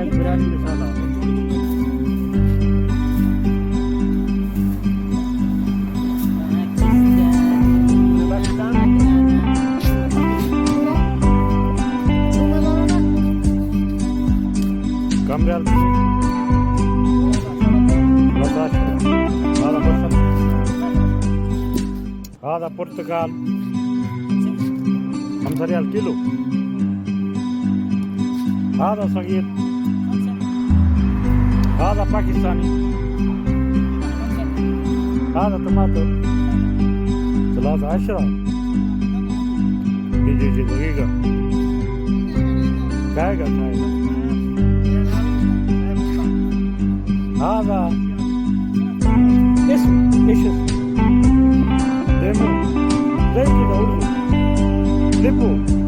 براني رسالة. كم ريال؟ 13. هذا برتقال. هذا برتقال 5 ريال كيلو. هذا صغير. هذا باكستاني. هذا طماطم 13. يجي دقيقة. كايغا. هذا اسم ايش اسمه؟ ليمون زي كده اردو ليمون